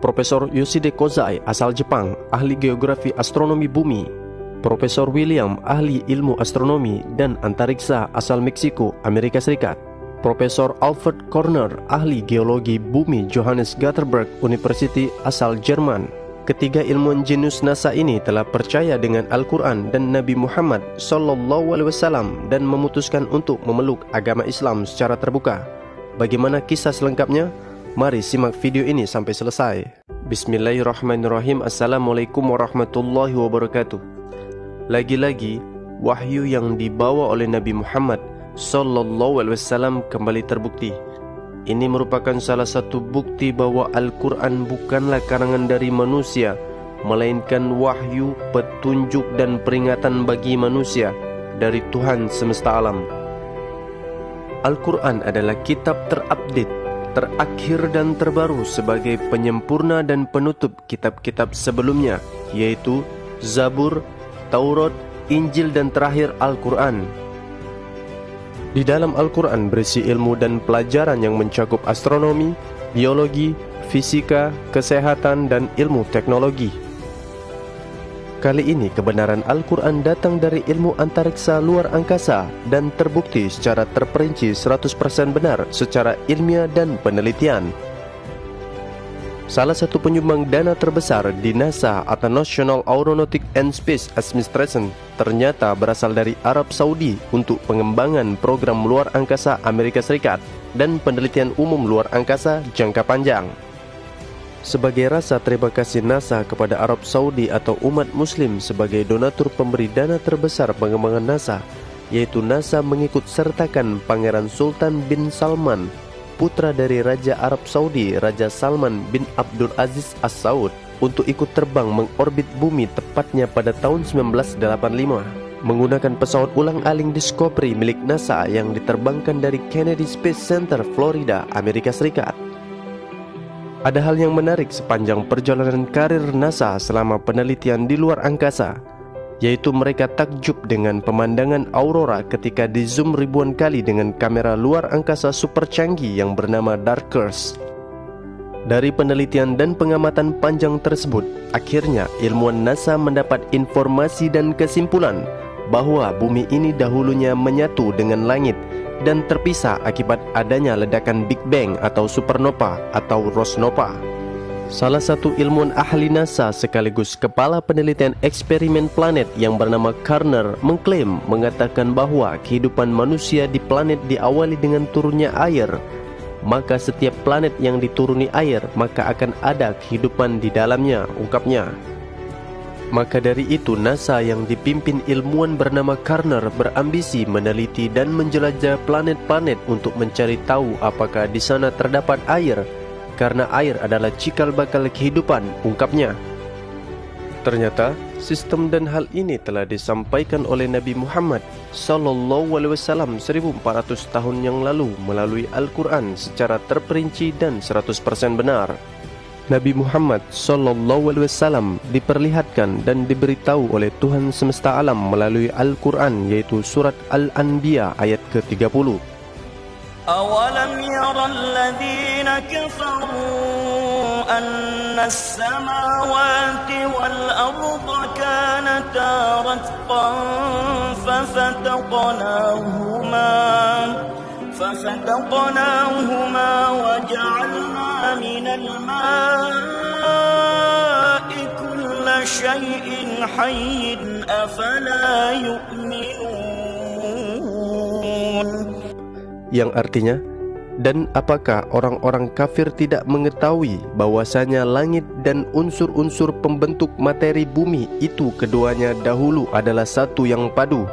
Profesor Yoshide Kozai asal Jepang, ahli geografi astronomi bumi, Profesor William, ahli ilmu astronomi dan antariksa asal Meksiko, Amerika Serikat, Profesor Alfred Korner, ahli geologi bumi Johannes Gutenberg University asal Jerman. Ketiga ilmuwan jenius NASA ini telah percaya dengan Al-Quran dan Nabi Muhammad SAW dan memutuskan untuk memeluk agama Islam secara terbuka. Bagaimana kisah selengkapnya? Mari simak video ini sampai selesai. Bismillahirrahmanirrahim. Assalamualaikum warahmatullahi wabarakatuh. Lagi-lagi, wahyu yang dibawa oleh Nabi Muhammad SAW kembali terbukti. Ini merupakan salah satu bukti bahwa Al-Quran bukanlah karangan dari manusia, melainkan wahyu, petunjuk dan peringatan bagi manusia dari Tuhan semesta alam. Al-Quran adalah kitab terupdate, terakhir dan terbaru sebagai penyempurna dan penutup kitab-kitab sebelumnya, yaitu Zabur, Taurat, Injil dan terakhir Al-Quran. Di dalam Al-Quran berisi ilmu dan pelajaran yang mencakup astronomi, biologi, fisika, kesehatan dan ilmu teknologi. Kali ini kebenaran Al-Quran datang dari ilmu antariksa luar angkasa dan terbukti secara terperinci 100% benar secara ilmiah dan penelitian. Salah satu penyumbang dana terbesar di NASA atau National Aeronautic and Space Administration ternyata berasal dari Arab Saudi untuk pengembangan program luar angkasa Amerika Serikat dan penelitian umum luar angkasa jangka panjang. Sebagai rasa terima kasih NASA kepada Arab Saudi atau umat muslim sebagai donatur pemberi dana terbesar pengembangan NASA, yaitu NASA mengikut sertakan Pangeran Sultan bin Salman, putra dari Raja Arab Saudi, Raja Salman bin Abdul Aziz As-Saud, untuk ikut terbang mengorbit bumi tepatnya pada tahun 1985 menggunakan pesawat ulang-aling Discovery milik NASA yang diterbangkan dari Kennedy Space Center, Florida, Amerika Serikat. Ada hal yang menarik sepanjang perjalanan karir NASA selama penelitian di luar angkasa, yaitu mereka takjub dengan pemandangan aurora ketika di zoom ribuan kali dengan kamera luar angkasa super canggih yang bernama Darkers. Dari penelitian dan pengamatan panjang tersebut, akhirnya ilmuwan NASA mendapat informasi dan kesimpulan bahwa bumi ini dahulunya menyatu dengan langit dan terpisah akibat adanya ledakan Big Bang atau supernova atau Rosnova. Salah satu ilmuwan ahli NASA sekaligus kepala penelitian eksperimen planet yang bernama Karner mengatakan bahwa kehidupan manusia di planet diawali dengan turunnya air. Maka setiap planet yang dituruni air, maka akan ada kehidupan di dalamnya, ungkapnya. Maka dari itu NASA yang dipimpin ilmuwan bernama Karner berambisi meneliti dan menjelajah planet-planet untuk mencari tahu apakah di sana terdapat air, karena air adalah cikal bakal kehidupan, ungkapnya. Ternyata sistem dan hal ini telah disampaikan oleh Nabi Muhammad SAW 1400 tahun yang lalu melalui Al-Quran secara terperinci dan 100% benar. Nabi Muhammad SAW diperlihatkan dan diberitahu oleh Tuhan semesta alam melalui Al-Quran, yaitu surat Al-Anbiya ayat ke-30. أَوَلَمْ يَرَ الَّذِينَ كَفَرُوا أَنَّ السَّمَاوَاتِ وَالْأَرْضَ كَانَتَا رَتْقًا فَفَتَقْنَاهُمَا وَجَعَلْنَا مِنَ الْمَاءِ كُلَّ شَيْءٍ حَيٍّ أَفَلَا يُؤْمِنُونَ. Yang artinya, dan apakah orang-orang kafir tidak mengetahui bahwasanya langit dan unsur-unsur pembentuk materi bumi itu keduanya dahulu adalah satu yang padu.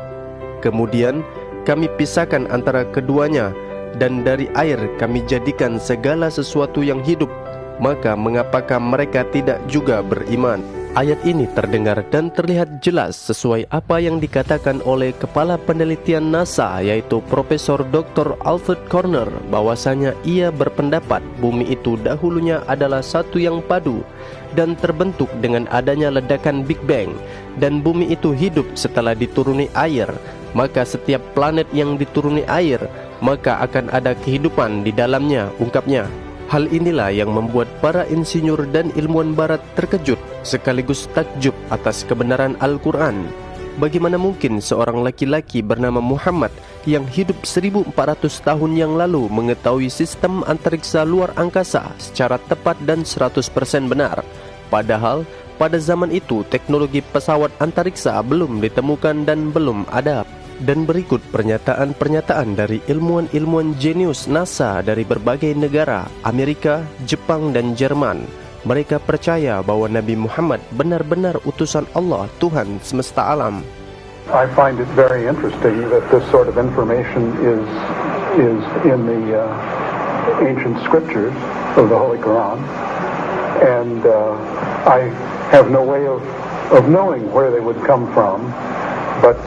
Kemudian kami pisahkan antara keduanya, dan dari air kami jadikan segala sesuatu yang hidup. Maka mengapakah mereka tidak juga beriman? Ayat ini terdengar dan terlihat jelas sesuai apa yang dikatakan oleh kepala penelitian NASA, yaitu Profesor Dr. Alfred Korner, bahwasanya ia berpendapat bumi itu dahulunya adalah satu yang padu dan terbentuk dengan adanya ledakan Big Bang, dan bumi itu hidup setelah dituruni air. Maka setiap planet yang dituruni air, maka akan ada kehidupan di dalamnya, ungkapnya. Hal inilah yang membuat para insinyur dan ilmuwan barat terkejut sekaligus takjub atas kebenaran Al-Quran. Bagaimana mungkin seorang laki-laki bernama Muhammad yang hidup 1400 tahun yang lalu mengetahui sistem antariksa luar angkasa secara tepat dan 100% benar? Padahal pada zaman itu teknologi pesawat antariksa belum ditemukan dan belum ada. Dan berikut pernyataan-pernyataan dari ilmuwan-ilmuwan jenius NASA dari berbagai negara, Amerika, Jepang, dan Jerman. Mereka percaya bahwa Nabi Muhammad benar-benar utusan Allah, Tuhan semesta alam. I find it very interesting that this sort of information is in the ancient scriptures of the Holy Quran, and I have no way of knowing where they would come from. But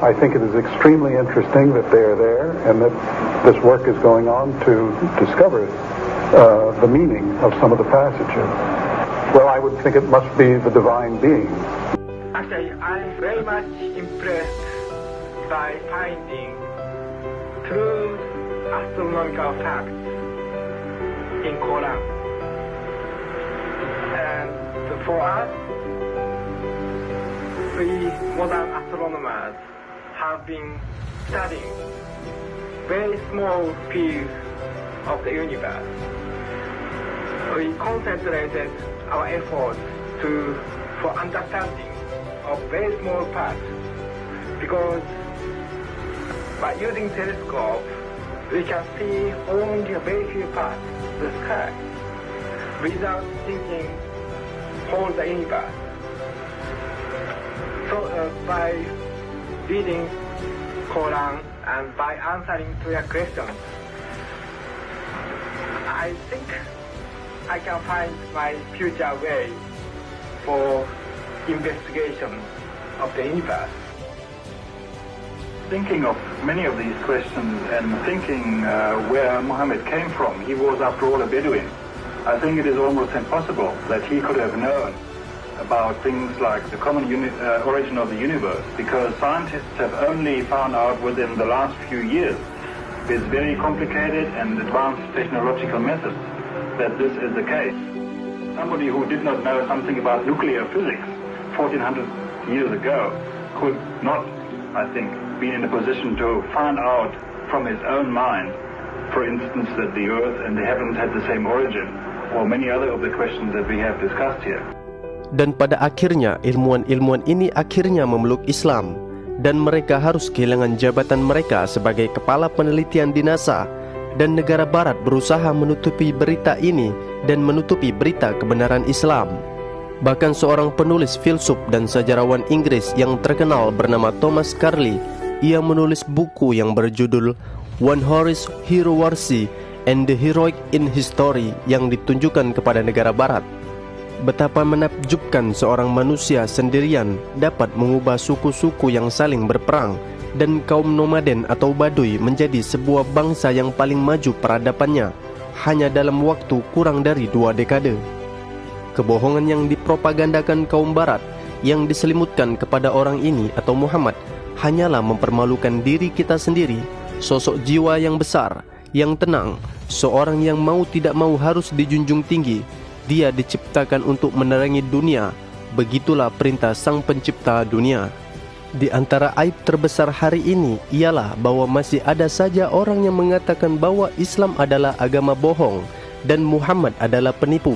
I think it is extremely interesting that they are there and that this work is going on to discover the meaning of some of the passages. Well, I would think it must be the divine being. Actually, I'm very much impressed by finding true astronomical facts in Quran. And for us, we modern astronomers have been studying very small fields of the universe. We concentrated our efforts for understanding of very small parts, because by using telescope we can see only a very few parts of the sky without thinking whole the universe. So by reading Quran and by answering to your questions, I think I can find my future way for investigation of the universe. Thinking of many of these questions and thinking where Muhammad came from, he was after all a Bedouin. I think it is almost impossible that he could have known about things like the common origin of the universe, because scientists have only found out within the last few years with very complicated and advanced technological methods that this is the case. Somebody who did not know something about nuclear physics 1400 years ago could not, I think, be in a position to find out from his own mind, for instance, that the earth and the heavens had the same origin, or many other of the questions that we have discussed here. Dan pada akhirnya ilmuwan-ilmuwan ini akhirnya memeluk Islam, dan mereka harus kehilangan jabatan mereka sebagai kepala penelitian di NASA, dan negara barat berusaha menutupi berita ini dan menutupi berita kebenaran Islam. Bahkan seorang penulis filsuf dan sejarawan Inggris yang terkenal bernama Thomas Carlyle, ia menulis buku yang berjudul One Horse Hero Warsi and the Heroic in History yang ditunjukkan kepada negara barat. Betapa menakjubkan seorang manusia sendirian dapat mengubah suku-suku yang saling berperang dan kaum nomaden atau Baduy menjadi sebuah bangsa yang paling maju peradabannya hanya dalam waktu kurang dari 2 dekade. Kebohongan yang dipropagandakan kaum barat yang diselimutkan kepada orang ini atau Muhammad hanyalah mempermalukan diri kita sendiri, sosok jiwa yang besar, yang tenang, seorang yang mau tidak mau harus dijunjung tinggi. Dia diciptakan untuk menerangi dunia. Begitulah perintah Sang Pencipta dunia. Di antara aib terbesar hari ini ialah bahwa masih ada saja orang yang mengatakan bahwa Islam adalah agama bohong dan Muhammad adalah penipu.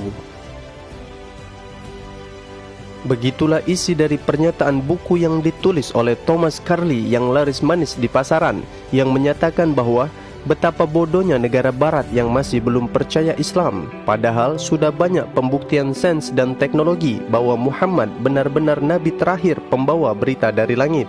Begitulah isi dari pernyataan buku yang ditulis oleh Thomas Carlyle yang laris manis di pasaran, yang menyatakan bahwa betapa bodohnya negara barat yang masih belum percaya Islam, padahal sudah banyak pembuktian sains dan teknologi bahwa Muhammad benar-benar nabi terakhir pembawa berita dari langit.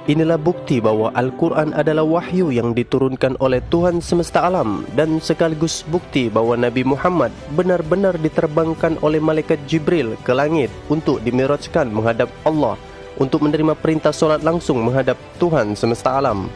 Inilah bukti bahwa Al-Quran adalah wahyu yang diturunkan oleh Tuhan semesta alam, dan sekaligus bukti bahwa Nabi Muhammad benar-benar diterbangkan oleh malaikat Jibril ke langit untuk dimirajkan menghadap Allah, untuk menerima perintah solat langsung menghadap Tuhan semesta alam.